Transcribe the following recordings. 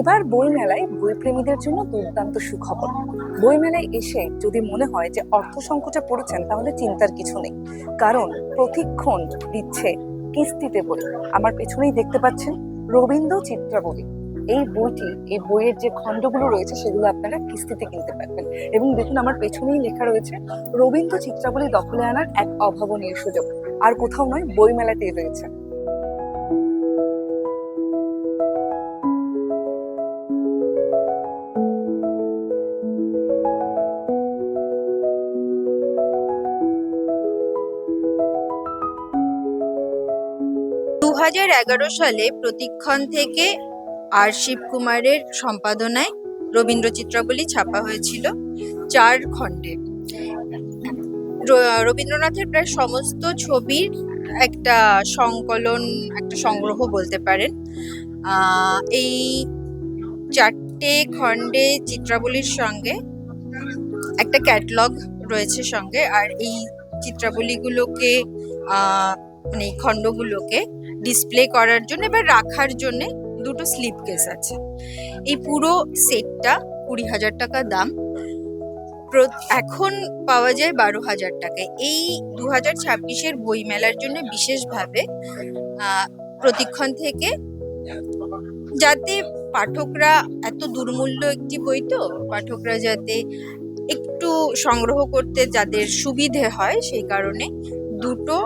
এবার বইমেলায় বইপ্রেমীদের জন্য দুর্দান্ত সুখবর। বইমেলায় এসে যদি মনে হয় যে অর্থ সংকটে পড়েছেন, তাহলে চিন্তার কিছু নেই, কারণ প্রতিক্ষণ দিচ্ছে কিস্তিতে বই। আমার পেছনেই দেখতে পাচ্ছেন রবীন্দ্র চিত্রাবলী। এই বইটি, এই বইয়ের যে খণ্ডগুলো রয়েছে সেগুলো আপনারা কিস্তিতে কিনতে পারবেন। এবং দেখুন, আমার পেছনেই লেখা রয়েছে রবীন্দ্র চিত্রাবলী দখলে আনার এক অভাবনীয় সুযোগ। আর কোথাও নয়, বইমেলাতেই রয়েছে। 2011 সালে প্রতিক্ষণ থেকে আর শিবকুমারের সম্পাদনায় রবীন্দ্র চিত্রাবলী ছাপা হয়েছিল 4 খণ্ডে। রবীন্দ্রনাথের প্রায় সমস্ত ছবির একটা সংকলন, একটা সংগ্রহ বলতে পারেন। এই 4টে খণ্ডে চিত্রাবলীর সঙ্গে একটা ক্যাটালগ রয়েছে সঙ্গে। আর এই চিত্রাবলীগুলোকে মানে এই খণ্ডগুলোকে ডিসপ্লে করার জন্য এবার রাখার জন্য দুটো স্লিপ কেস আছে। এই পুরো সেটটা 20,000 টাকা দাম। এখন পাওয়া যায় 12,000 টাকায়। এই 2026-এর বইমেলার জন্য বিশেষভাবে প্রতিক্ষণ থেকে, যাতে পাঠকরা, এত দুর্মূল্য একটি বই তো, পাঠকরা যাতে একটু সংগ্রহ করতে যাদের সুবিধে হয়, সেই কারণে দুটো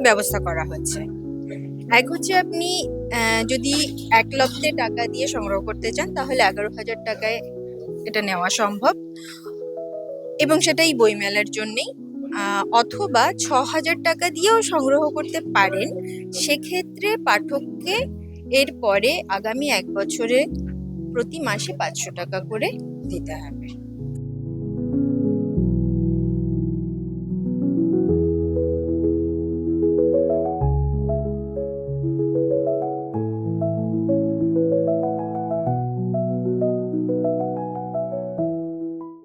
ব্যবস্থা করা হয়েছে। এক হচ্ছে, আপনি যদি 1 লক্ষে টাকা দিয়ে সংগ্রহ করতে চান, তাহলে 11,000 টাকায় এটা নেওয়া সম্ভব, এবং সেটাই বইমেলার জন্যেই। অথবা 6,000 টাকা দিয়েও সংগ্রহ করতে পারেন। সেক্ষেত্রে পাঠককে এরপরে আগামী 1 বছরে প্রতি মাসে 500 টাকা করে দিতে হবে।